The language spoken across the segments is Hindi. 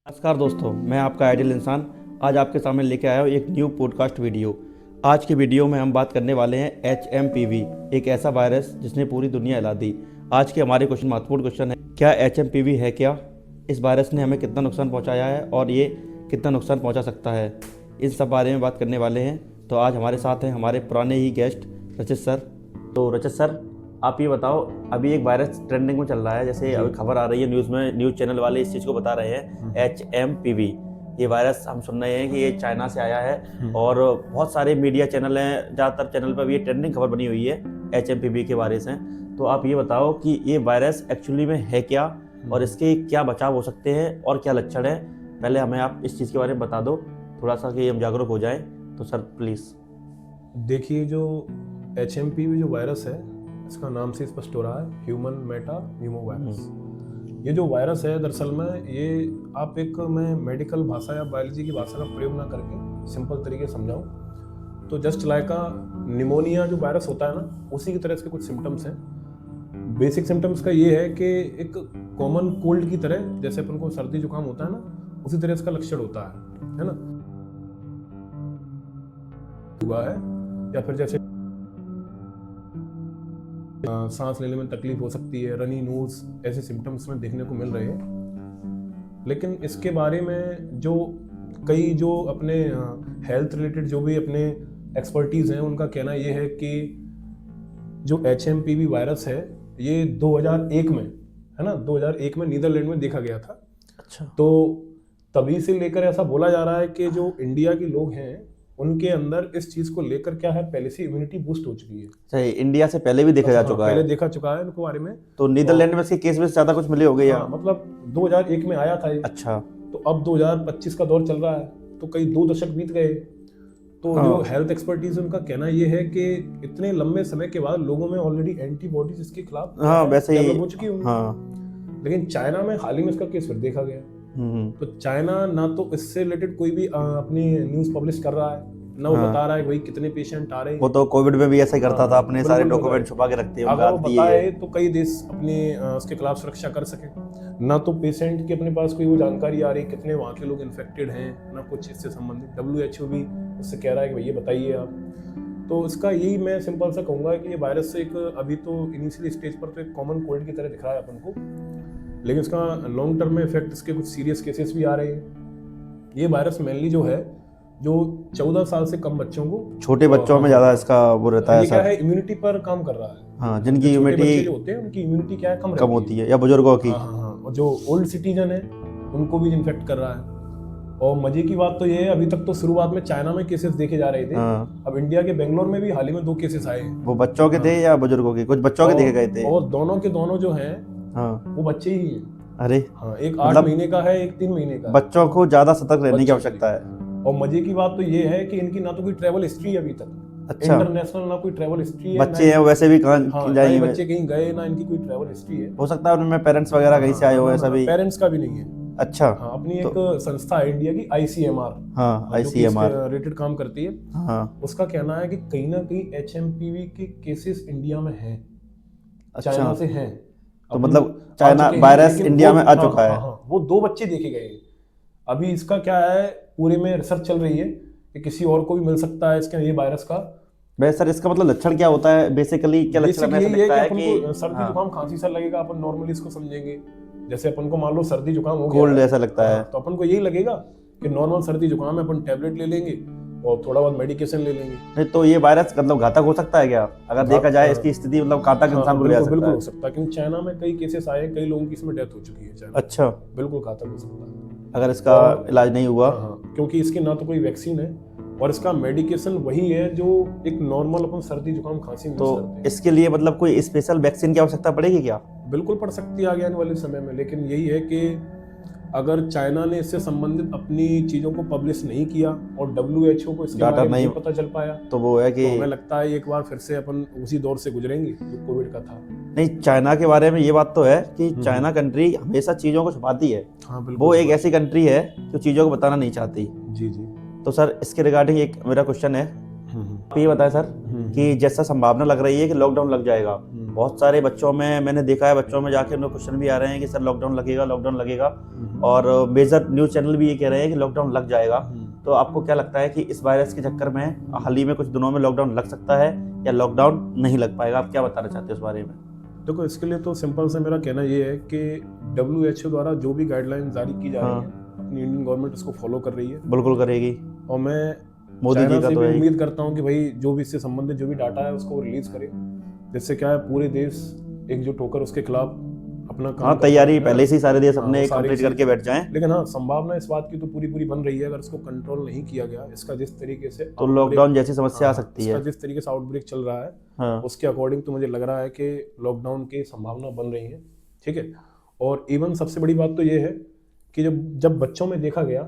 नमस्कार दोस्तों, मैं आपका आइडियल इंसान आज आपके सामने लेके आया हूँ एक न्यू पॉडकास्ट वीडियो। आज की वीडियो में हम बात करने वाले हैं HMPV, एक ऐसा वायरस जिसने पूरी दुनिया हिला दी। आज के हमारे महत्वपूर्ण क्वेश्चन है, क्या HMPV है क्या, इस वायरस ने हमें कितना नुकसान पहुँचाया है और ये कितना नुकसान पहुँचा सकता है, इन सब बारे में बात करने वाले हैं। तो आज हमारे साथ हैं हमारे पुराने ही गेस्ट रचित सर। तो रचित सर, आप ये बताओ, अभी एक वायरस ट्रेंडिंग में चल रहा है, जैसे अभी खबर आ रही है न्यूज़ में, न्यूज़ चैनल वाले इस चीज़ को बता रहे हैं HMPV। ये वायरस हम सुन रहे हैं कि ये चाइना से आया है और बहुत सारे मीडिया चैनल हैं, ज़्यादातर चैनल पर भी ये ट्रेंडिंग खबर बनी हुई है HMPV के बारे से। तो आप ये बताओ कि ये वायरस एक्चुअली में है क्या और इसके क्या बचाव हो सकते हैं और क्या लक्षण है। पहले हमें आप इस चीज़ के बारे में बता दो थोड़ा सा कि हम जागरूक हो जाएं। तो सर प्लीज़। देखिए, जो HMPV जो वायरस है, इसका नाम से स्पष्ट हो रहा है, ह्यूमन मेटा न्यूमो वायरस। ये जो वायरस है, दरअसल में ये आप मैं मेडिकल भाषा या बायोलॉजी की भाषा का प्रयोग ना करके सिंपल तरीके से समझाऊं तो जस्ट लाइक निमोनिया जो वायरस होता है ना, उसी की तरह इसके कुछ सिम्टम्स हैं। बेसिक सिम्टम्स का ये है कि एक कॉमन कोल्ड की तरह, जैसे अपन को सर्दी जुकाम होता है ना, उसी तरह इसका लक्षण होता है ना, हुआ है। या फिर जैसे सांस लेने में तकलीफ हो सकती है, रनी नोज, ऐसे सिम्टम्स में देखने को मिल रहे हैं। लेकिन इसके बारे में जो अपने हेल्थ रिलेटेड जो भी अपने एक्सपर्टीज हैं, उनका कहना ये है कि जो HMPV वायरस है, ये 2001 में, है ना, 2001 में नीदरलैंड में देखा गया था। अच्छा। तो तभी से लेकर ऐसा बोला जा रहा है कि जो इंडिया के लोग हैं, उनके अंदर इस चीज को लेकर क्या है, पहले से इम्यूनिटी बूस्ट हो चुकी है। सही, इंडिया से पहले भी देखा जा चुका है। पहले देखा चुका है इनको बारे में। तो नीदरलैंड में इसके केस में ज्यादा कुछ मिले हो गए या? मतलब 2001 में आया था ये। अच्छा। तो अब 2025 का दौर चल रहा है, तो कई 2 दशक बीत गए। तो जो हेल्थ एक्सपर्टीज, उनका कहना ये है कि इतने लंबे समय के बाद लोगों में ऑलरेडी एंटीबॉडीज इसके खिलाफ वैसे ही हो चुकी होंगी। लेकिन चाइना में हाल ही में इसका केस फिर देखा गया। तो चाइना ना तो इससे रिलेटेड कोई भी अपनी न्यूज पब्लिश कर रहा है, ना वो बता रहा है भाई कितने पेशेंट आ रहे हैं। वो तो कोविड में भी ऐसा ही करता था, अपने सारे डॉक्यूमेंट छुपा के रखते हैं। अगर वो बताए तो कई देश अपने उसके खिलाफ सुरक्षा कर सके। ना तो पेशेंट की अपने पास कोई वो जानकारी आ रही कितने वहाँ के लोग इन्फेक्टेड हैं, ना कुछ इससे संबंधित। WHO भी उससे कह रहा है कि भैया बताइए आप। तो इसका यही मैं सिंपल सा कहूँगा कि ये वायरस से अभी तो इनिशियल स्टेज पर तो एक कॉमन कोल्ड की तरह दिख रहा है अपन को, लेकिन इसका लॉन्ग टर्म में इफेक्ट, इसके कुछ सीरियस केसेस भी आ रहे हैं। ये वायरस मेनली जो है, जो 14 साल से कम बच्चों को, छोटे बच्चों में ज्यादा इसका वो रहता है। ये क्या है, इम्यूनिटी पर काम कर रहा है। हाँ, जिनकी इम्यूनिटी जो होते हैं उनकी इम्यूनिटी क्या है, कम होती है, या बुजुर्गों की। हाँ। और जो ओल्ड सिटीजन है उनको भी इन्फेक्ट कर रहा है। और मजे की बात तो ये है, अभी तक तो शुरुआत में चाइना में केसेस देखे जा रहे थे। अब इंडिया के बेंगलोर में भी हाल ही में 2 केसेस आए हैं। वो बच्चों के थे या बुजुर्गों के? कुछ बच्चों के देखे गए थे। और दोनों के दोनों जो हैं, वो बच्चे ही हैं। अरे हाँ, एक 8 महीने का है, एक 3 महीने का। बच्चों को ज्यादा सतर्क रहने की आवश्यकता है। और मजे की बात तो ये है कि इनकी ना तो कोई ट्रैवल हिस्ट्री है अभी तक। अच्छा। इंटरनेशनल ना कोई ट्रैवल हिस्ट्री है। बच्चे हैं वैसे भी कहाँ जाएंगे? बच्चे कहीं गए ना, इनकी कोई ट्रैवल हिस्ट्री है। हो सकता है उनमें पेरेंट्स वगैरह कहीं से आए हो, ऐसा भी? पेरेंट्स का भी नहीं है। अच्छा। हाँ, अपनी एक संस्था है इंडिया की, ICMR। हाँ, ICMR रिलेटेड काम करती है। हाँ। उसका कहना है कि कहीं ना कहीं HMPV के केसेस इंडिया में हैं। अच्छा। चाइना से हैं। तो मतलब चाइना वायरस इंडिया में आ चुका है। वो 2 बच्चे देखे गए। अभी इसका क्या है, पूरे में रिसर्च चल रही है कि किसी और को भी मिल सकता है इसके, ये वायरस का। वैसे सर, इसका मतलब लक्षण क्या होता है बेसिकली? क्या लक्षण है कि अपन को सर्दी जुकाम खांसी सा लगेगा, अपन नॉर्मली इसको समझेंगे। जैसे अपन को मान लो सर्दी जुकाम हो गया, कोल्ड जैसा लगता है, तो अपन को यही लगेगा कि नॉर्मल सर्दी जुकाम है, अपन टैबलेट ले लेंगे और थोड़ा बहुत मेडिकेशन ले लेंगे। नहीं तो ये वायरस मतलब घातक हो सकता है क्या? अगर देखा जाए इसकी स्थिति, मतलब घातक इंसान को ले जा सकता है। बिल्कुल हो सकता है, क्योंकि चाइना में कई केसेस आए, कई लोगों की इसमें डेथ हो चुकी है। अच्छा। बिल्कुल घातक हो सकता है अगर इसका इलाज नहीं हुआ। क्योंकि इसकी ना तो कोई वैक्सीन है और इसका मेडिकेशन वही है जो एक नॉर्मल अपन सर्दी जुकाम खांसी में यूज करते हैं। इसके लिए मतलब कोई स्पेशल वैक्सीन की आवश्यकता पड़ेगी क्या? बिल्कुल पड़ सकती है आगे आने वाले समय में, लेकिन यही है कि अगर चाइना ने इससे संबंधित अपनी चीजों को पब्लिश नहीं किया और WHO को इसके बारे में नहीं पता चल पाया, तो वो है कि हमें लगता है एक बार फिर से अपन उसी दौर से गुजरेंगे जो कोविड का था। नहीं, चाइना के बारे में ये बात तो है कि चाइना कंट्री हमेशा चीजों को छुपाती है। वो एक ऐसी कंट्री है जो चीजों को बताना नहीं चाहती। जी। तो सर, इसके रिगार्डिंग एक मेरा क्वेश्चन है। आप ये बताएं सर कि जैसा संभावना लग रही है कि लॉकडाउन लग जाएगा, बहुत सारे बच्चों में मैंने देखा है, बच्चों में जाके उनको क्वेश्चन भी आ रहे हैं कि सर लॉकडाउन लगेगा, और मेजर न्यूज़ चैनल भी ये कह रहे हैं कि लॉकडाउन लग जाएगा। तो आपको क्या लगता है कि इस वायरस के चक्कर में हाल ही में कुछ दिनों में लॉकडाउन लग सकता है या लॉकडाउन नहीं लग पाएगा? आप क्या बताना चाहते हो इस बारे में? देखो, इसके लिए तो सिंपल से मेरा कहना ये है कि WHO द्वारा जो भी गाइडलाइन जारी की जा रही है, अपनी इंडियन गवर्नमेंट उसको फॉलो कर रही है। बिल्कुल करेगी। और मैं मोदी जी चाइना का से तो भी है ही। उम्मीद करता हूँ कि भाई जो भी इससे संबंधित जो भी डाटा है उसको रिलीज करे, जिससे क्या है पूरे देश एकजुट होकर उसके खिलाफ अपना काम हाँ, कर तैयारी पाए, है पहले से ही सारे देश हाँ, अपने वो सारी कंप्लीट चीज़। करके बैठ जाएं। लेकिन हाँ, संभावना इस बात की तो पूरी पूरी बन रही है, अगर इसको कंट्रोल नहीं किया गया, इसका जिस तरीके से तो लॉकडाउन जैसी समस्या आ सकती इसका है। जिस तरीके से आउटब्रेक चल रहा है, हाँ, उसके अकॉर्डिंग तो मुझे लग रहा है कि लॉकडाउन की संभावना बन रही है। ठीक है। और इवन सबसे बड़ी बात तो ये है कि जब बच्चों में देखा गया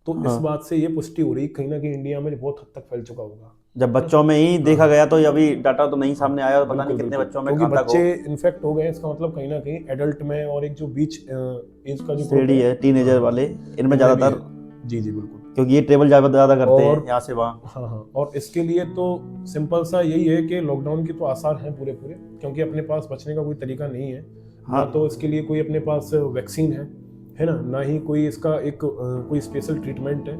तो इस हाँ। बात से ये पुष्टि हो रही कहीं ना कहीं इंडिया में बहुत हद तक फैल चुका होगा। जब बच्चों में ही देखा गया तो अभी डाटा तो नहीं सामने आया, पता नहीं बिल्कुल, कितने बिल्कुल। बच्चों में क्योंकि कहाँ तक हो। बच्चे इन्फेक्ट हो गए, इसका मतलब कहीं ना कहीं एडल्ट में और एक जो बीच एज का जो group श्रेणी है टीनेजर वाले, इनमें ज़्यादातर, जी जी बिल्कुल। क्योंकि ये ट्रेवल ज़्यादा करते हैं और यहाँ से वहाँ। हाँ, और इसके लिए तो सिंपल सा यही है कि लॉकडाउन की तो आसार हैं पूरे, क्योंकि अपने पास बचने का कोई तरीका नहीं है। हाँ। ना तो इसके लिए कोई अपने पास वैक्सीन है ना, ना ही कोई इसका एक कोई स्पेशल ट्रीटमेंट है।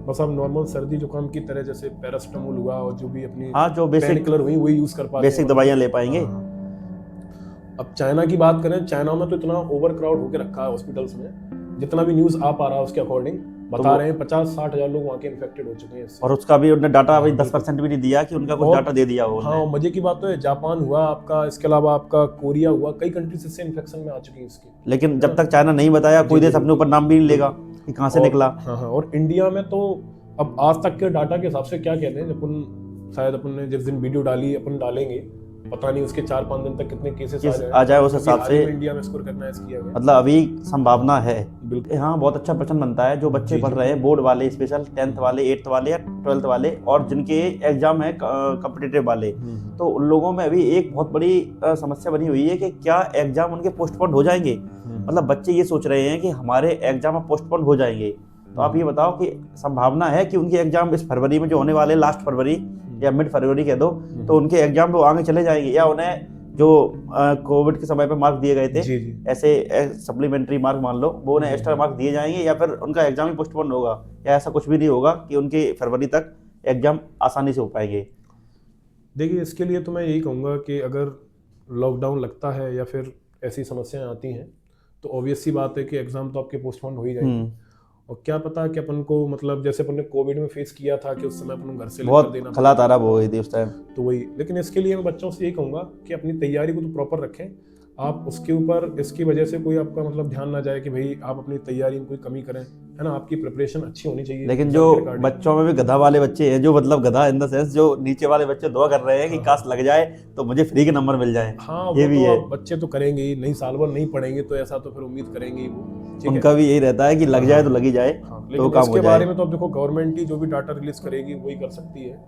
बस आप नॉर्मल सर्दी जुकाम की तरह जैसे पैरास्टामोल हुआ और जो भी अपनी हाँ, जो बेसिक पेनकिलर हुई वही यूज कर पाते हैं। बेसिक दवाइयाँ ले पाएंगे। हाँ। अब चाइना की बात करें, चाइना में तो इतना ओवर क्राउड होकर रखा है हॉस्पिटल्स में, जितना भी न्यूज आ पा रहा है उसके अकॉर्डिंग बता रहे हैं 50-60 हजार लोग वहाँ के इन्फेक्टेड हो चुके हैं इससे। और उसका भी उन्होंने डाटा अभी 10% भी नहीं दिया कि उनका कुछ डाटा दे दिया हो हाँ, उन्होंने। मजे की बात तो है, जापान हुआ आपका, इसके अलावा आपका कोरिया हुआ, कई कंट्रीज इससे इन्फेक्शन में आ चुकी हैं इसके। लेकिन जब तक चाइना नहीं बताया, कोई देश अपने ऊपर नाम भी नहीं लेगा कि कहाँ से निकला। हाँ हाँ, और इंडिया में तो अब आज तक के डाटा के हिसाब से क्या कहते हैं, शायद अपन ने जिस दिन वीडियो डाली अपन डालेंगे, पता नहीं उसके 4-5 दिन तक कितने केसेस आ जाए उस हिसाब से इंडिया में स्कोर करना किया गया। मतलब अभी संभावना है। बिल्कुल। हाँ, बहुत अच्छा प्रश्न बनता है जो बच्चे पढ़ रहे हैं बोर्ड वाले, स्पेशल 10th वाले, 8th वाले या 12th वाले, और जिनके एग्जाम है कॉम्पिटिटिव वाले। तो उन लोगों में अभी एक बहुत बड़ी समस्या बनी हुई है कि क्या एग्जाम उनके पोस्टपोन हो जाएंगे। मतलब बच्चे ये सोच रहे हैं कि हमारे एग्जाम पोस्टपोन हो जाएंगे। तो आप ये बताओ कि संभावना है कि उनके एग्जाम इस फरवरी में जो होने वाले, लास्ट फरवरी या मिड फरवरी कह दो, तो उनके एग्जाम वो आगे चले जाएंगे, या उन्हें जो कोविड के समय पे मार्क दिए गए थे, ऐसे सप्लीमेंट्री मार्क मान लो, वो उन्हें एक्स्ट्रा मार्क दिए जाएंगे, या फिर उनका एग्जाम ही पोस्टपोन होगा, या ऐसा कुछ भी नहीं होगा कि उनके फरवरी तक एग्जाम आसानी से हो पाएंगे? देखिए, इसके लिए तो मैं यही कहूँगा कि अगर लॉकडाउन लगता है या फिर ऐसी समस्याएं आती हैं तो ऑब्वियस सी बात है कि एग्जाम तो आपके पोस्टपोन हो ही जाएंगे। और क्या पता कि अपन को, मतलब जैसे अपन ने कोविड में फेस किया था कि उस समय अपन को घर से लेकर देना बहुत खला ताराब हो गई थी उस टाइम। तो वही, लेकिन इसके लिए मैं बच्चों से यही कहूँगा कि अपनी तैयारी को तो प्रॉपर रखें आप, उसके ऊपर इसकी वजह से कोई आपका मतलब ध्यान ना जाए कि भाई आप अपनी तैयारी में कोई कमी करें, है ना। आपकी प्रिपरेशन अच्छी होनी चाहिए। लेकिन जो बच्चों में भी गधा वाले बच्चे हैं, जो मतलब गधा इन द सेंस, जो नीचे वाले बच्चे दुआ कर रहे हैं कि काश लग जाए तो मुझे फ्री के नंबर मिल जाए। हाँ, ये वो भी तो है। बच्चे तो करेंगे ही नहीं, साल भर नहीं पढ़ेंगे तो ऐसा तो फिर उम्मीद करेंगे ही वो। उनका भी यही रहता है कि लग जाए तो लगी जाए, तो काम हो इसके जाए। बारे में तो अब देखो गवर्नमेंट ही जो भी डाटा रिलीज करेगी वही कर सकती है,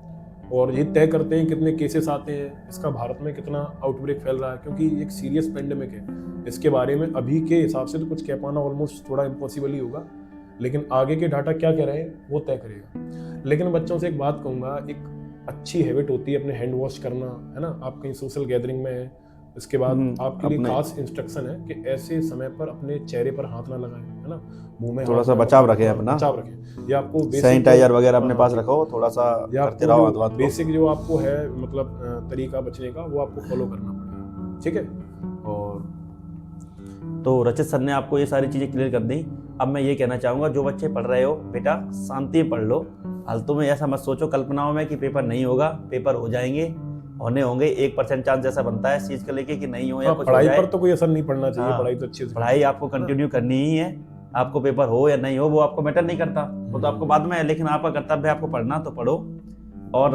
और ये तय करते हैं कितने केसेस आते हैं, इसका भारत में कितना आउटब्रेक फैल रहा है, क्योंकि एक सीरियस पेंडेमिक है। इसके बारे में अभी के हिसाब से तो कुछ कह पाना ऑलमोस्ट थोड़ा इम्पॉसिबल ही होगा, लेकिन आगे के डाटा क्या कह रहे हैं वो तय करेगा। लेकिन बच्चों से एक बात कहूँगा, एक अच्छी हैबिट होती है अपने हैंड वॉश करना, है ना। आप कहीं सोशल गैदरिंग में है, इसके बाद आपके लिए खास इंस्ट्रक्शन है कि ऐसे समय पर अपने चेहरे पर हाथ ना लगाएं, है ना। मुंह में थोड़ा सा बचाव रखें अपना, बचाव रखें। या आपको सैनिटाइजर वगैरह अपने पास रखो, थोड़ा सा करते रहो हाथ वाथ। बेसिक जो आपको है मतलब तरीका बचने का, वो आपको फॉलो करना पड़ेगा, ठीक है। और तो रचित सर ने आपको ये सारी चीज़ें क्लियर कर दी। अब मैं ये कहना चाहूँगा, जो बच्चे पढ़ रहे हो बेटा, शांति पढ़ लो, फालतू में ऐसा मत सोचो कल्पनाओं में कि पेपर नहीं होगा। पेपर हो जाएंगे, होने होंगे। 1% चांस जैसा बनता है इस चीज़ को लेके कि नहीं हो या कुछ पढ़ाई पर तो कोई असर नहीं पड़ना चाहिए। पढ़ाई तो अच्छी, पढ़ाई आपको कंटिन्यू करनी ही है। आपको पेपर हो या नहीं हो वो आपको मैटर नहीं करता, वो तो आपको बाद में है, लेकिन आपका कर्तव्य है आपको पढ़ना, तो पढ़ो। और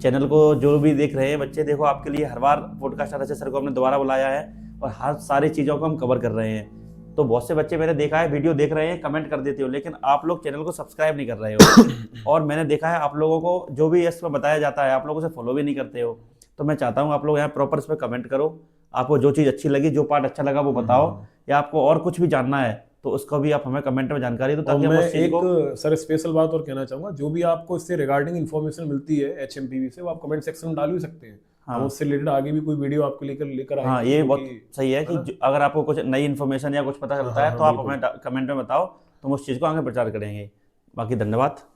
चैनल को जो भी देख रहे हैं बच्चे, देखो आपके लिए हर बार पॉडकास्ट रचित सर को हमने दोबारा बुलाया है और हर सारी चीज़ों को हम कवर कर रहे हैं। तो बहुत से बच्चे मैंने देखा है वीडियो देख रहे हैं, कमेंट कर देते हो, लेकिन आप लोग चैनल को सब्सक्राइब नहीं कर रहे हो। और मैंने देखा है आप लोगों को जो भी इसमें बताया जाता है आप लोगों से फॉलो भी नहीं करते हो। तो मैं चाहता हूँ आप लोग यहाँ प्रॉपर इस पर कमेंट करो, आपको जो चीज़ अच्छी लगी, जो पार्ट अच्छा लगा वो बताओ, या आपको और कुछ भी जानना है तो उसको भी आप हमें कमेंट में जानकारी दो, ताकि मैं एक सर स्पेशल बात और कहना चाहूँगा, जो भी आपको इससे रिगार्डिंग इन्फॉर्मेशन मिलती है HMPV से, वो आप कमेंट सेक्शन में डाल भी सकते हैं। हम उससे रिलेटेड आगे भी कोई वीडियो आपके लेकर हाँ, आएंगे, ये बहुत क्योंकि सही है कि अगर आपको कुछ नई इन्फॉर्मेशन या कुछ पता हाँ चलता हाँ है हाँ तो आप बिल्कुल। हमें कमेंट में बताओ, तो हम उस चीज़ को आगे प्रचार करेंगे। बाकी धन्यवाद।